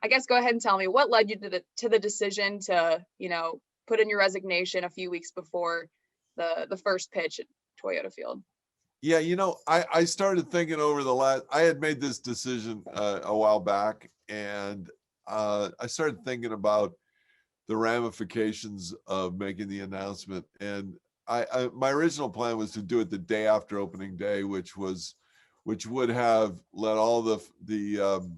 I guess go ahead and tell me what led you to the decision to, put in your resignation a few weeks before the first pitch at Toyota Field. Yeah, I started thinking over I had made this decision a while back, and I started thinking about the ramifications of making the announcement. And my original plan was to do it the day after opening day, which would have let all the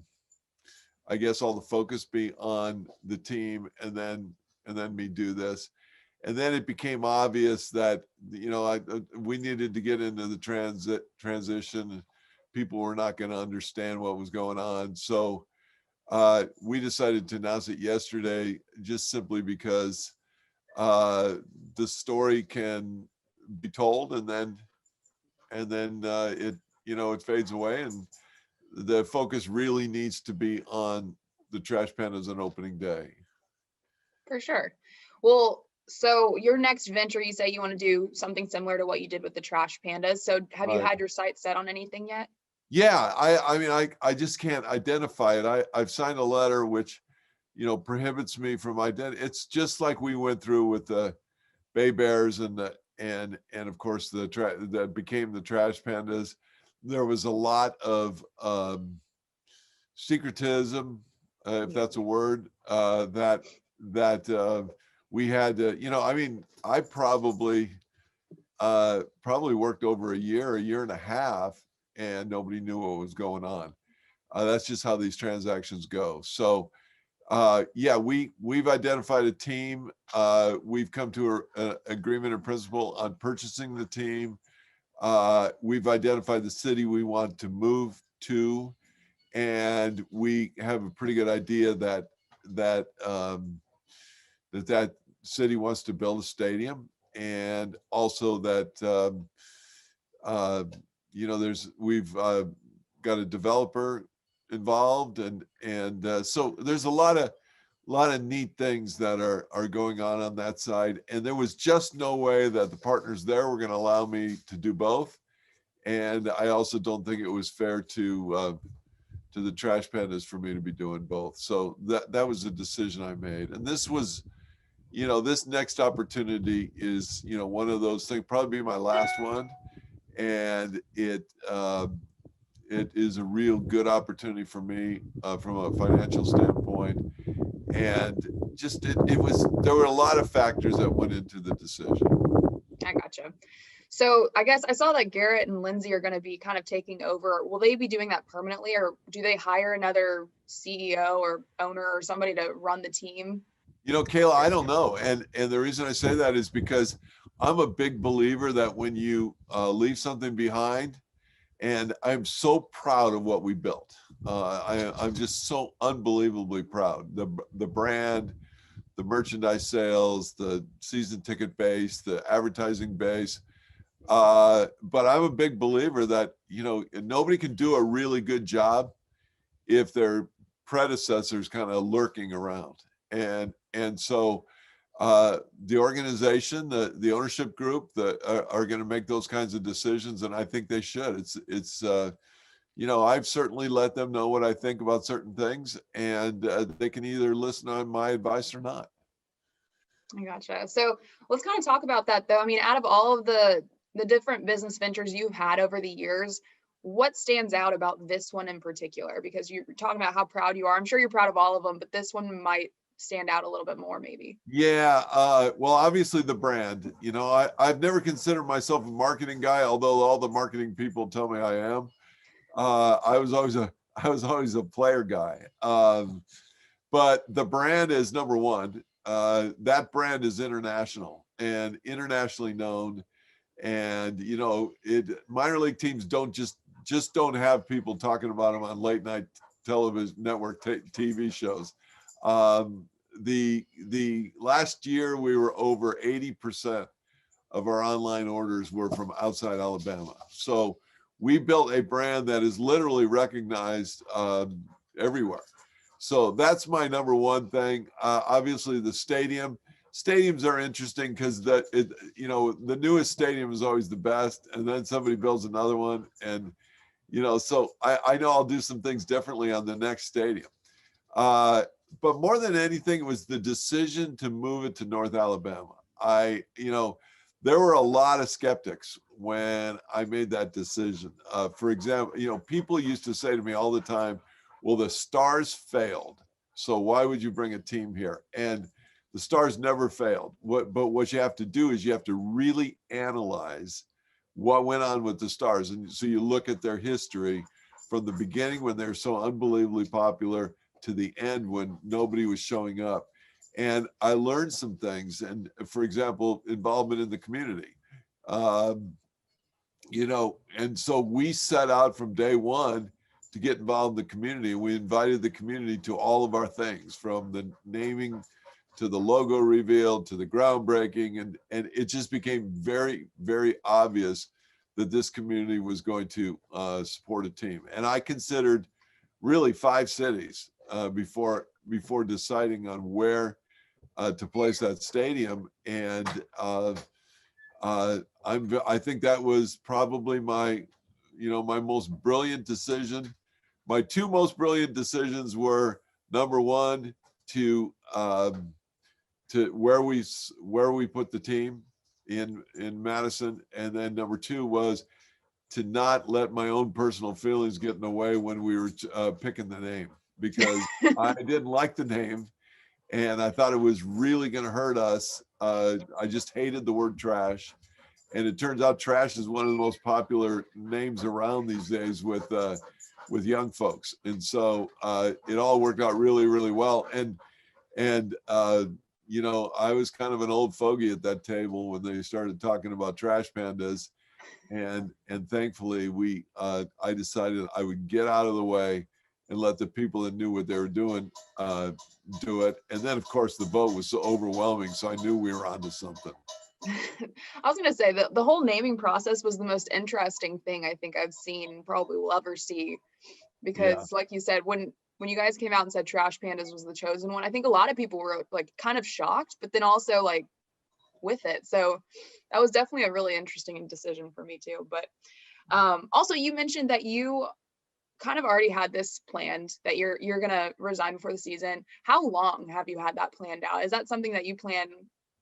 I guess all the focus be on the team, and then me do this. And then it became obvious that we needed to get into the transition. People were not going to understand what was going on, so we decided to announce it yesterday, just simply because the story can be told, and then it fades away, and the focus really needs to be on the Trash Pandas on opening day. For sure. Well, so your next venture, you say you want to do something similar to what you did with the Trash Pandas. So have you had your sights set on anything yet? Yeah, I mean, I just can't identify it. I've signed a letter which, prohibits me from It's just like we went through with the Bay Bears and of course that became the Trash Pandas. There was a lot of secretism, if that's a word, that we had to. I mean, I probably worked over a year and a half, and nobody knew what was going on. That's just how these transactions go. So yeah, we've identified a team. We've come to an agreement in principle on purchasing the team. We've identified the city we want to move to, and we have a pretty good idea that that city wants to build a stadium, and also that we've got a developer involved, and so there's a lot of neat things that are going on that side. And there was just no way that the partners there were going to allow me to do both. And I also don't think it was fair to the Trash Pandas for me to be doing both. So that was a decision I made. And this was, this next opportunity is, one of those things, probably be my last one. And it is a real good opportunity for me from a financial standpoint. And just there were a lot of factors that went into the decision. I gotcha. So I guess I saw that Garrett and Lindsay are going to be kind of taking over. Will they be doing that permanently, or do they hire another CEO or owner or somebody to run the team? Kayla, I don't know. And the reason I say that is because I'm a big believer that when you leave something behind, and I'm so proud of what we built. I'm just so unbelievably proud. The brand, the merchandise sales, the season ticket base, the advertising base. But I'm a big believer that, nobody can do a really good job if their predecessors kind of lurking around. And so the organization, the ownership group that are going to make those kinds of decisions, and I think they should. It's I've certainly let them know what I think about certain things, and they can either listen on my advice or not. I gotcha. So let's kind of talk about that, though. I mean, out of all of the different business ventures you've had over the years, what stands out about this one in particular? Because you're talking about how proud you are. I'm sure you're proud of all of them, but this one might stand out a little bit more, maybe. Yeah, well, obviously the brand. I've never considered myself a marketing guy, although all the marketing people tell me I am. I was always a player guy. But the brand is number one. That brand is international and internationally known. And minor league teams don't just don't have people talking about them on late night television network TV shows. The last year we were over 80% of our online orders were from outside Alabama. So we built a brand that is literally recognized everywhere. So that's my number one thing. Obviously the stadiums are interesting because the newest stadium is always the best, and then somebody builds another one, and so I know I'll do some things differently on the next stadium. Uh, but more than anything, it was the decision to move it to North Alabama. There were a lot of skeptics when I made that decision. For example, people used to say to me all the time, well, the Stars failed, so why would you bring a team here? And the Stars never failed. But what you have to do is you have to really analyze what went on with the Stars. And so you look at their history from the beginning when they're so unbelievably popular to the end when nobody was showing up. And I learned some things. And for example, involvement in the community. Um, and so we set out from day one to get involved in the community. We invited the community to all of our things, from the naming to the logo reveal to the groundbreaking. And it just became very, very obvious that this community was going to support a team. And I considered really 5 cities before deciding on where to place that stadium. And I think that was probably my most brilliant decision. My 2 most brilliant decisions were, number one, to where we put the team in Madison, and then number 2 was to not let my own personal feelings get in the way when we were picking the name, because I didn't like the name and I thought it was really going to hurt us. I just hated the word trash. And it turns out trash is one of the most popular names around these days with young folks. And so it all worked out really, really well. And I was kind of an old fogey at that table when they started talking about trash pandas. And thankfully I decided I would get out of the way and let the people that knew what they were doing do it. And then of course the vote was so overwhelming, so I knew we were onto something. I was going to say that the whole naming process was the most interesting thing I think I've seen, probably will ever see, because like you said, when you guys came out and said Trash Pandas was the chosen one, I think a lot of people were like kind of shocked, but then also like with it. So that was definitely a really interesting decision for me too. But also you mentioned that you kind of already had this planned, that you're gonna resign before the season. How long have you had that planned out? Is that something that you planned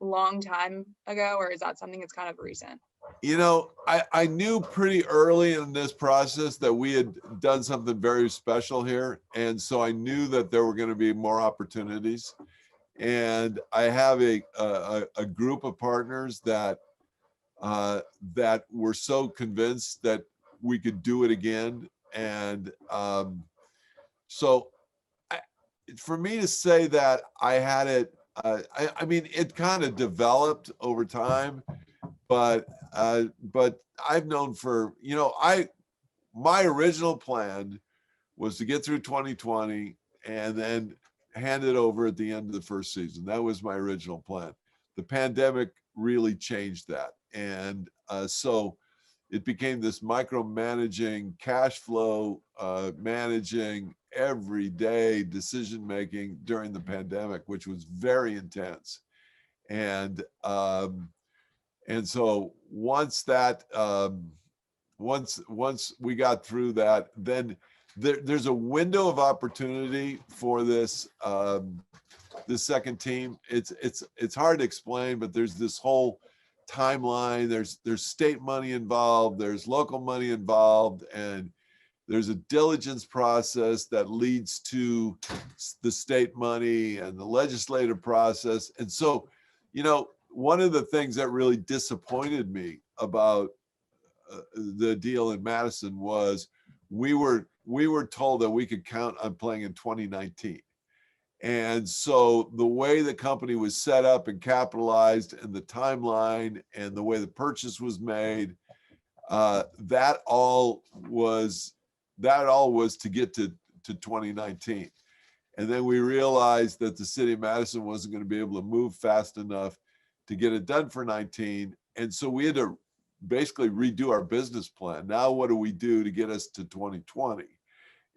a long time ago, or is that something that's kind of recent? I knew pretty early in this process that we had done something very special here. And so I knew that there were going to be more opportunities. And I have a group of partners that were so convinced that we could do it again. And so for me to say that I had it, I mean, it kind of developed over time, but I've known for, my original plan was to get through 2020 and then hand it over at the end of the first season. That was my original plan. The pandemic really changed that. And so it became this micromanaging, cash flow, managing, everyday decision-making during the pandemic, which was very intense. And so once we got through that, then there's a window of opportunity for this this second team. It's hard to explain, but there's this whole timeline. There's state money involved, there's local money involved, and there's a diligence process that leads to the state money and the legislative process. And so, one of the things that really disappointed me about the deal in Madison was we were told that we could count on playing in 2019. And so the way the company was set up and capitalized, and the timeline and the way the purchase was made, that all was to get to 2019. And then we realized that the city of Madison wasn't going to be able to move fast enough to get it done for 19. And so we had to basically redo our business plan. Now, what do we do to get us to 2020?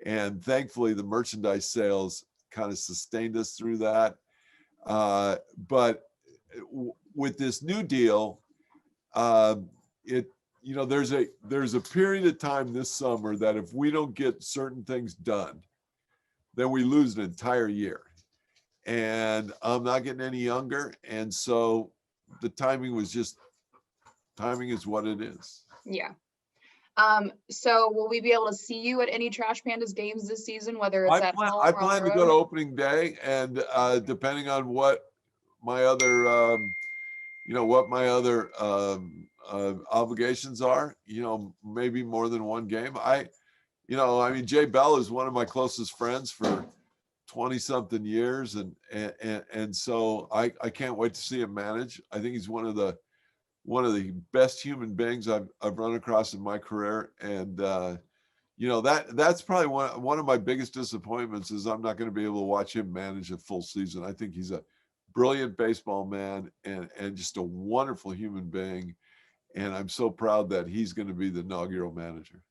And thankfully, the merchandise sales kind of sustained us through that. But with this new deal, there's a period of time this summer that if we don't get certain things done, then we lose an entire year. And I'm not getting any younger. And so the timing was just, timing is what it is. Yeah. So will we be able to see you at any Trash Pandas games this season, whether it's at home I or on plan the to go to road? opening day, and depending on what my other, what my other obligations are, maybe more than one game. I mean, Jay Bell is one of my closest friends for 20 something years. And so I can't wait to see him manage. I think he's one of the best human beings I've run across in my career. And, that's probably one of my biggest disappointments is I'm not going to be able to watch him manage a full season. I think he's a brilliant baseball man and just a wonderful human being. And I'm so proud that he's going to be the inaugural manager.